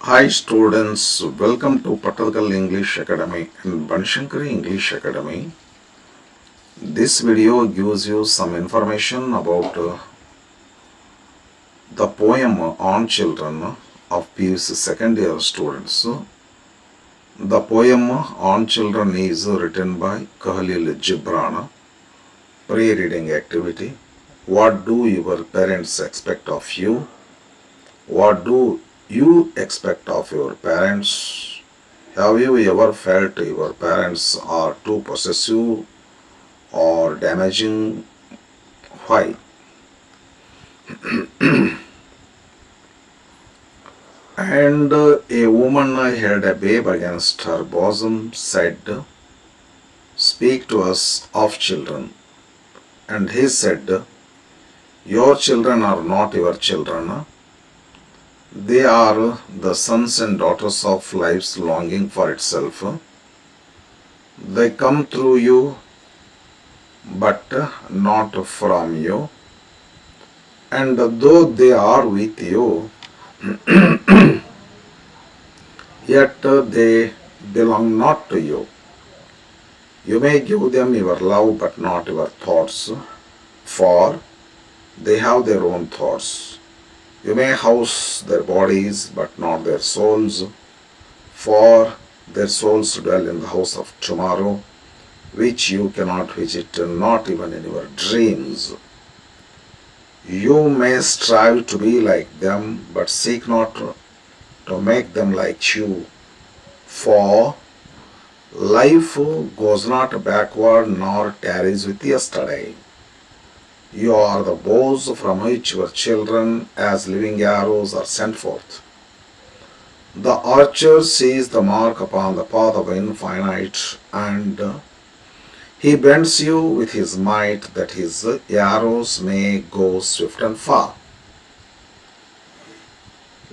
Hi students, welcome to Patalkal English Academy and Banshankari English Academy. This video gives you some information about the poem on children of PUC second year students. The poem on children is written by Khalil Gibran. Pre-reading activity. What do your parents expect of you? What do you expect of your parents? Have you ever felt your parents are too possessive or damaging? Why? And a woman held a babe against her bosom, said, "Speak to us of children." And he said, "Your children are not your children. They are the sons and daughters of life's longing for itself. They come through you, but not from you. And though they are with you, yet they belong not to you. You may give them your love, but not your thoughts, for they have their own thoughts. You may house their bodies, but not their souls, for their souls dwell in the house of tomorrow, which you cannot visit, not even in your dreams. You may strive to be like them, but seek not to make them like you, for life goes not backward nor tarries with yesterday. You are the bows from which your children, as living arrows, are sent forth. The archer sees the mark upon the path of infinite, and he bends you with his might, that his arrows may go swift and far.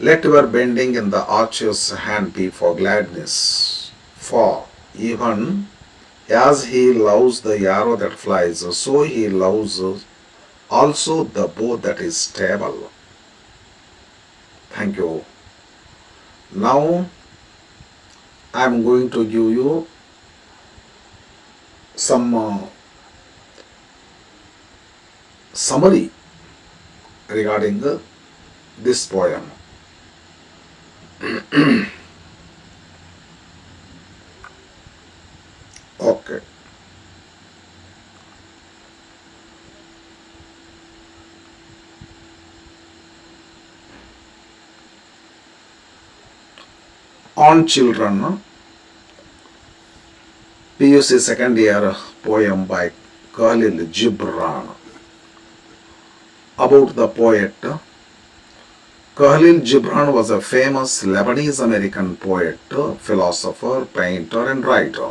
Let your bending in the archer's hand be for gladness, for even as he loves the arrow that flies, so he loves also the bow that is stable. Thank you. Now I am going to give you some summary regarding this poem. Okay. On children, PUC second year poem by Khalil Gibran. About the poet, Khalil Gibran was a famous Lebanese-American poet, philosopher, painter and writer.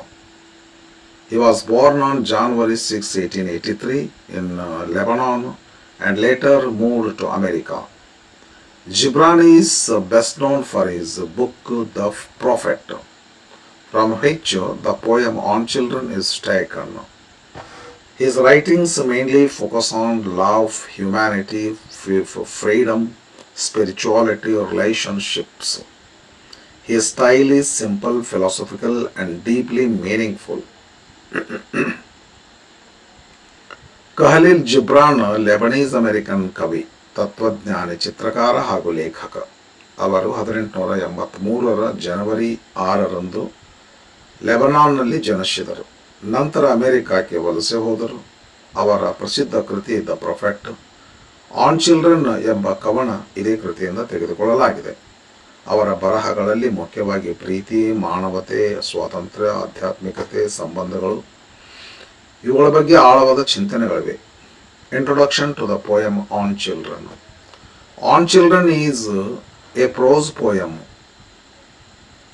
He was born on January 6, 1883 in Lebanon and later moved to America. Gibran is best known for his book The Prophet, from which the poem on children is taken. His writings mainly focus on love, humanity, freedom, spirituality, relationships. His style is simple, philosophical, and deeply meaningful. Khalil Gibran, Lebanese American ಕವಿ, ತತ್ವಜ್ಞಾನಿ, ಚಿತ್ರಕಾರ ಹಾಗೂ ಲೇಖಕ. ಅವರು 1883 ಜನವರಿ 6 ಲೆಬನಾನ್ನಲ್ಲಿ ಜನಿಸಿದರು. ನಂತರ ಅಮೆರಿಕಕ್ಕೆ ವಲಸೆ ಹೋದರು. ಅವರ ಪ್ರಸಿದ್ಧ ಕೃತಿ ದ ಪ್ರೊಫೆಟ್ ಆನ್ ಚಿಲ್ಡ್ರನ್ ಎಂಬ ಕವನ ಇದೇ ಕೃತಿಯಿಂದ ತೆಗೆದುಕೊಳ್ಳಲಾಗಿದೆ. ಅವರ ಬರಹಗಳಲ್ಲಿ ಮುಖ್ಯವಾಗಿ ಪ್ರೀತಿ, ಮಾನವತೆ, ಸ್ವಾತಂತ್ರ್ಯ, ಆಧ್ಯಾತ್ಮಿಕತೆ, ಸಂಬಂಧಗಳು ಇವುಗಳ ಬಗ್ಗೆ ಆಳವಾದ ಚಿಂತನೆಗಳಿವೆ. Introduction to the poem On Children. On Children is a prose poem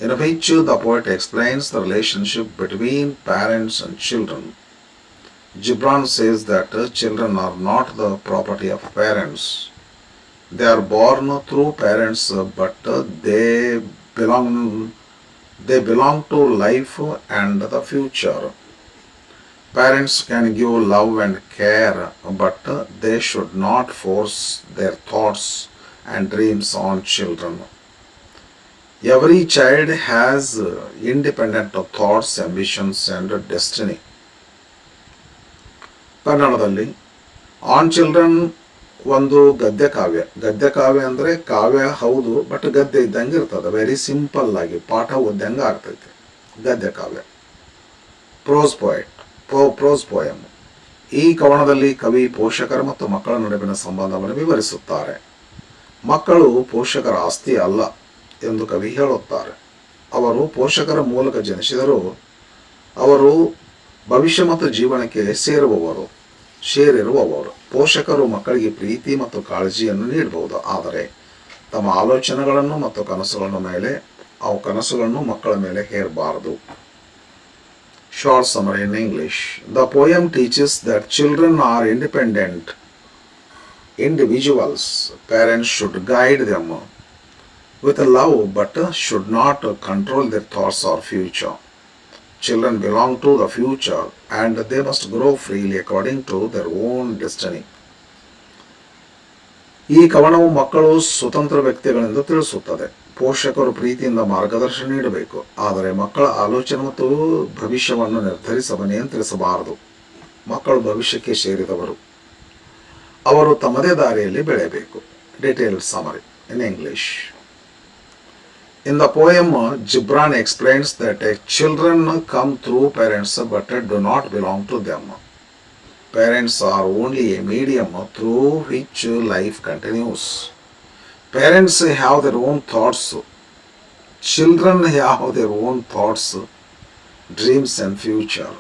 in which the poet explains the relationship between parents and children. Gibran says that children are not the property of parents. They are born through parents, but they belong to life and the future. Parents can give love and care, but they should not force their thoughts and dreams on children. Every child has independent thoughts, ambitions and destiny. ಕನ್ನಡದಲ್ಲಿ on children ಒಂದು ಗದ್ಯ ಕಾವ್ಯ. ಗದ್ಯ ಕಾವ್ಯ ಅಂದರೆ ಕಾವ್ಯ ಹೌದು, but ಗದ್ಯ ಇದ್ದಂಗೆ ಇರ್ತದೆ. Very simple ಆಗಿ ಪಾಠ ಓದ್ದಂಗೆ ಆಗ್ತೈತೆ ಗದ್ಯ ಕಾವ್ಯ. Pros poem. ಈ ಕವನದಲ್ಲಿ ಕವಿ ಪೋಷಕರ ಮತ್ತು ಮಕ್ಕಳ ನಡುವಿನ ಸಂಬಂಧವನ್ನು ವಿವರಿಸುತ್ತಾರೆ. ಮಕ್ಕಳು ಪೋಷಕರ ಆಸ್ತಿ ಅಲ್ಲ ಎಂದು ಕವಿ ಹೇಳುತ್ತಾರೆ. ಅವರು ಪೋಷಕರ ಮೂಲಕ ಜನಿಸಿದರೂ ಅವರು ಭವಿಷ್ಯ ಮತ್ತು ಜೀವನಕ್ಕೆ ಸೇರಿರುವವರು. ಪೋಷಕರು ಮಕ್ಕಳಿಗೆ ಪ್ರೀತಿ ಮತ್ತು ಕಾಳಜಿಯನ್ನು ನೀಡಬಹುದು, ಆದರೆ ತಮ್ಮ ಆಲೋಚನೆಗಳನ್ನು ಮತ್ತು ಕನಸುಗಳನ್ನು ಮಕ್ಕಳ ಮೇಲೆ ಹೇರಬಾರದು. Short summary in English. The poem teaches that children are independent individuals. Parents should guide them with love but should not control their thoughts or future. Children belong to the future and they must grow freely according to their own destiny. ಈ ಕವನವು ಮಕ್ಕಳು ಸ್ವತಂತ್ರ ವ್ಯಕ್ತಿಗಳೆಂದು ತಿಳಿಸುತ್ತದೆ. ಪೋಷಕರು ಪ್ರೀತಿಯಿಂದ ಮಾರ್ಗದರ್ಶನ ನೀಡಬೇಕು, ಆದರೆ ಮಕ್ಕಳ ಆಲೋಚನೆ ಮತ್ತು ಭವಿಷ್ಯವನ್ನು ನಿಯಂತ್ರಿಸಬಾರದು. ಮಕ್ಕಳು ಭವಿಷ್ಯಕ್ಕೆ ಸೇರಿದವರು, ಅವರು ತಮ್ಮದೇ ದಾರಿಯಲ್ಲಿ ಬೆಳೆಯಬೇಕು. Detailed summary in English. In the poem, Gibran explains that children come through parents but do not belong to them. Parents are only a medium through which life continues. Parents have their own thoughts. Children have their own thoughts, dreams and future.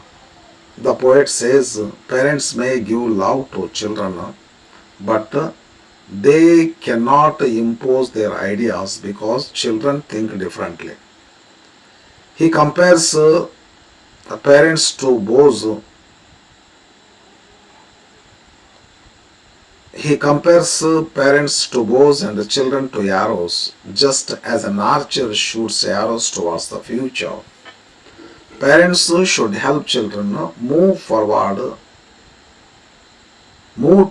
The poet says parents may give love to children, but they cannot impose their ideas because children think differently. He compares parents to bows. He compares parents to bows and children to arrows, just as an archer shoots arrows towards the future. Parents should help children move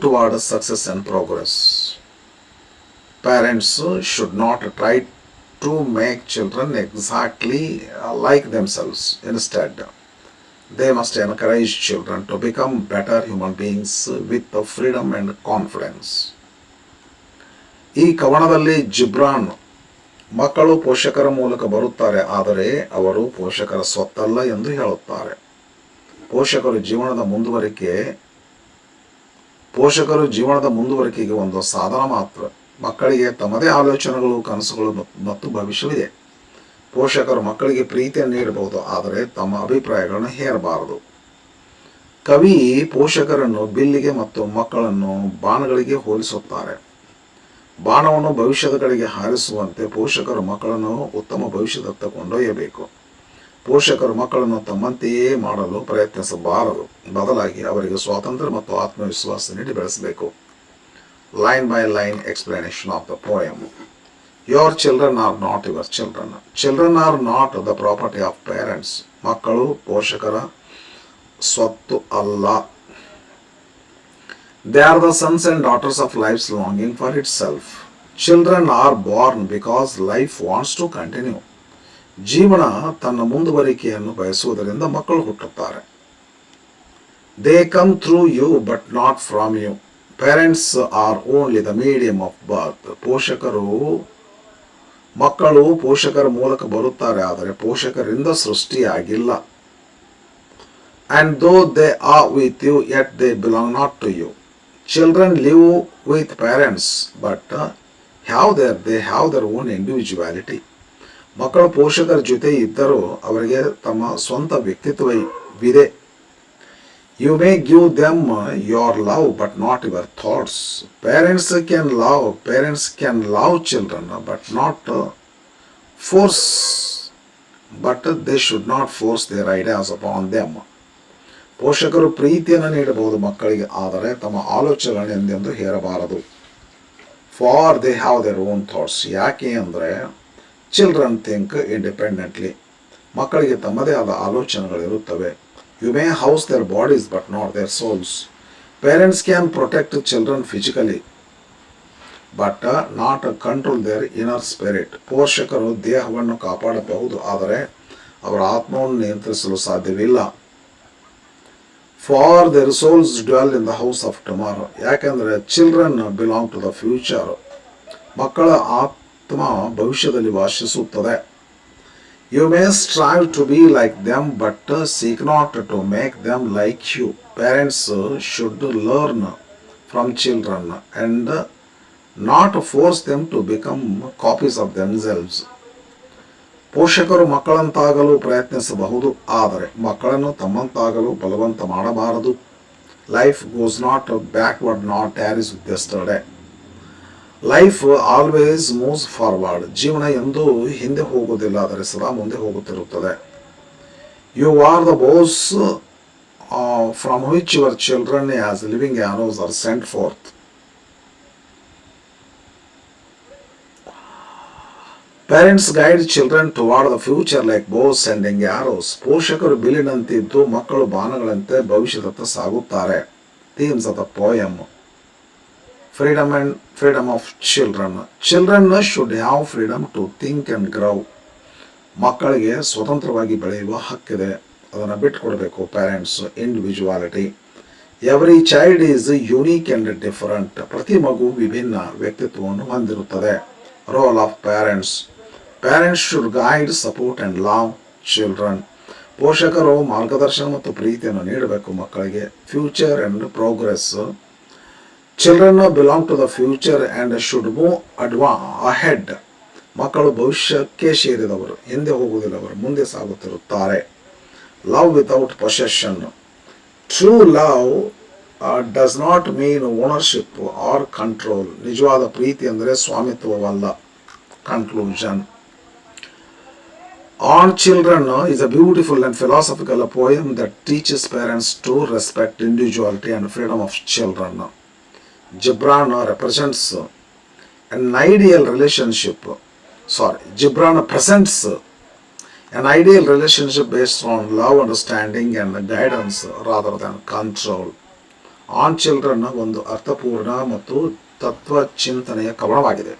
toward success and progress. Parents should not try to make children exactly like themselves. Instead, they must encourage children to become better human beings with freedom and confidence. ಈ ಕವನದಲ್ಲಿ ಜಿಬ್ರಾನ್ ಮಕ್ಕಳು ಪೋಷಕರ ಮೂಲಕ ಬರುತ್ತಾರೆ, ಆದರೆ ಅವರು ಪೋಷಕರ ಸ್ವತ್ತಲ್ಲ ಎಂದು ಹೇಳುತ್ತಾರೆ. ಪೋಷಕರು ಜೀವನದ ಮುಂದುವರಿಕೆಗೆ ಒಂದು ಸಾಧನ ಮಾತ್ರ. ಮಕ್ಕಳಿಗೆ ತಮ್ಮದೇ ಆಲೋಚನೆಗಳು, ಕನಸುಗಳು ಮತ್ತು ಭವಿಷ್ಯವಿದೆ. ಪೋಷಕರು ಮಕ್ಕಳಿಗೆ ಪ್ರೀತಿಯನ್ನು ನೀಡಬಹುದು, ಆದರೆ ತಮ್ಮ ಅಭಿಪ್ರಾಯಗಳನ್ನು ಹೇರಬಾರದು. ಕವಿ ಪೋಷಕರನ್ನು ಬಿಲ್ಲಿಗೆ ಮತ್ತು ಮಕ್ಕಳನ್ನು ಬಾಣಗಳಿಗೆ ಹೋಲಿಸುತ್ತಾರೆ. ಬಾಣವನ್ನು ಭವಿಷ್ಯದ ಕಡೆಗೆ ಹಾರಿಸುವಂತೆ ಪೋಷಕರು ಮಕ್ಕಳನ್ನು ಉತ್ತಮ ಭವಿಷ್ಯದತ್ತ ಕೊಂಡೊಯ್ಯಬೇಕು. ಪೋಷಕರು ಮಕ್ಕಳನ್ನು ತಮ್ಮಂತೆಯೇ ಮಾಡಲು ಪ್ರಯತ್ನಿಸಬಾರದು, ಬದಲಾಗಿ ಅವರಿಗೆ ಸ್ವಾತಂತ್ರ್ಯ ಮತ್ತು ಆತ್ಮವಿಶ್ವಾಸ ನೀಡಿ ಬೆಳೆಸಬೇಕು. Line by line explanation of the poem. Your children are not your children. Children are not the property of parents. ಮಕ್ಕಳು ಪೋಷಕರ ಸ್ವತ್ತು ಅಲ್ಲ. They are the sons and daughters of life's longing for itself. Children are born because life wants to continue. ಜೀವನ ತನ್ನ ಮುಂದುವರಿಕೆಯನ್ನು ಬಯಸುವುದರಿಂದ ಮಕ್ಕಳು ಹುಟ್ಟುತ್ತಾರೆ. They come through you but not from you. Parents are only the medium of birth. ಮಕ್ಕಳು ಪೋಷಕರ ಮೂಲಕ ಬರುತ್ತಾರೆ, ಆದರೆ ಪೋಷಕರಿಂದ ಸೃಷ್ಟಿಯಾಗಿಲ್ಲ. And though they are with you, yet they belong not to you. Children live with parents, but they have their own individuality. ಮಕ್ಕಳು ಪೋಷಕರ ಜೊತೆ ಇದ್ದರೂ ಅವರಿಗೆ ತಮ್ಮ ಸ್ವಂತ ವ್ಯಕ್ತಿತ್ವವಿದೆ. You may give them your love but not your thoughts. Parents can love children but they should not force their ideas upon them. ಪೋಷಕರು ಪ್ರೀತಿಯನ್ನು ನೀಡಬಹುದು ಮಕ್ಕಳಿಗೆ, ಆದರೆ ತಮ್ಮ ಆಲೋಚನೆಗಳನ್ನು ಎಂದೆಂದೂ ಹೇರಬಾರದು. For they have their own thoughts. ಯಾಕೆ ಅಂದರೆ children think independently. ಮಕ್ಕಳಿಗೆ ತಮ್ಮದೇ ಆದ ಆಲೋಚನೆಗಳಿರುತ್ತವೆ. You may house their bodies but not their souls. Parents can protect children physically. But not control their inner spirit. ಪೋಷಕರು ದೇಹವನ್ನು ಕಾಪಾಡಬಹುದು, ಆದರೆ ಅವರ ಆತ್ಮವನ್ನು ನಿಯಂತ್ರಿಸಲು ಸಾಧ್ಯವಿಲ್ಲ. For their souls dwell in the house of tomorrow. ಯಾಕೆಂದರೆ children belong to the future. ಮಕ್ಕಳ ಆತ್ಮ ಭವಿಷ್ಯದಲ್ಲಿ ವಾಸಿಸುತ್ತದೆ. You may strive to be like them but seek not to make them like you. Parents should learn from children and not force them to become copies of themselves. ಪೋಷಕರು ಮಕ್ಕಳಂತಾಗಲು ಪ್ರಯತ್ನಿಸಬಹುದು, ಆದರೆ ಮಕ್ಕಳನ್ನು ತಮ್ಮಂತಾಗಲು ಬಲವಂತ ಮಾಡಬಾರದು. Life goes not backward not tarries with yesterday. Life always moves forward. ಜೀವನ ಎಂದೂ ಹಿಂದೆ ಹೋಗುವುದಿಲ್ಲ, ಆದರೆ ಸದಾ ಮುಂದೆ ಹೋಗುತ್ತಿರುತ್ತದೆ. You are the bows from which your children as living arrows are sent forth. Parents guide children toward the future like bows sending arrows. ಪೋಷಕರು ಬಿಲ್ಲಿನಂತಿದ್ದು ಮಕ್ಕಳು ಬಾಣಗಳಂತೆ ಭವಿಷ್ಯದತ್ತ ಸಾಗುತ್ತಾರೆ. Themes of the poem. freedom of children. Children should have freedom to think and grow. ಮಕ್ಕಳಿಗೆ ಸ್ವತಂತ್ರವಾಗಿ ಬೆಳೆಯುವ ಹಕ್ಕಿದೆ, ಅದನ್ನು ಬಿಟ್ಟುಕೊಡಬೇಕು parents. Individuality. Every child is unique and different. ಪ್ರತಿ ಮಗು ವಿಭಿನ್ನ ವ್ಯಕ್ತಿತ್ವವನ್ನು ಹೊಂದಿರುತ್ತದೆ. Role of parents. Parents should guide, support and love children. ಪೋಷಕರು ಮಾರ್ಗದರ್ಶನ ಮತ್ತು ಪ್ರೀತಿಯನ್ನು ನೀಡಬೇಕು ಮಕ್ಕಳಿಗೆ. Future and progress. Children belong to the future and should move ahead. ಮಕ್ಕಳು ಭವಿಷ್ಯಕ್ಕೆ ಸೇರಿದವರು, ಹಿಂದೆ ಹೋಗುವುದಿಲ್ಲ, ಅವರು ಮುಂದೆ ಸಾಗುತ್ತಿರುತ್ತಾರೆ. Love without possession. True love does not mean ownership or control. ನಿಜವಾದ ಪ್ರೀತಿ ಅಂದರೆ ಸ್ವಾಮಿತ್ವವಲ್ಲ. Conclusion. On children is a beautiful and philosophical poem that teaches parents to respect individuality and freedom of children. Gibran represents an ideal relationship. Gibran presents an ideal relationship based on love, understanding and guidance rather than control. On children ಒಂದು ಅರ್ಥಪೂರ್ಣ ಮತ್ತು ತತ್ವ ಚಿಂತನೆಯ ಕವನವಾಗಿದೆ.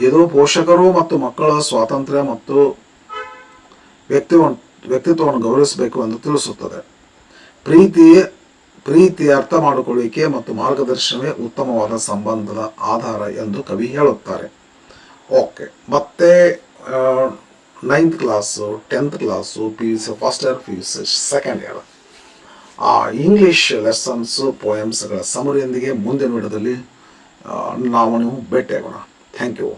ಇದು ಪೋಷಕರು ಮತ್ತು ಮಕ್ಕಳ ಸ್ವಾತಂತ್ರ್ಯ ಮತ್ತು ವ್ಯಕ್ತಿತ್ವವನ್ನು ಗೌರವಿಸಬೇಕು ಎಂದು ತಿಳಿಸುತ್ತದೆ. ಪ್ರೀತಿ ಅರ್ಥ ಮಾಡಿಕೊಳ್ಳುವಿಕೆ ಮತ್ತು ಮಾರ್ಗದರ್ಶನವೇ ಉತ್ತಮವಾದ ಸಂಬಂಧದ ಆಧಾರ ಎಂದು ಕವಿ ಹೇಳುತ್ತಾರೆ. ಓಕೆ, ಮತ್ತೆ 9th class, 10th class, PUC first year, PUC second year English lessons ಪೋಯಮ್ಸ್ಗಳ ಸಮರಿಯೊಂದಿಗೆ ಮುಂದಿನ ವಿಡಿಯೋದಲ್ಲಿ ನಾವು ಭೇಟಿಯಾಗೋಣ. Thank you.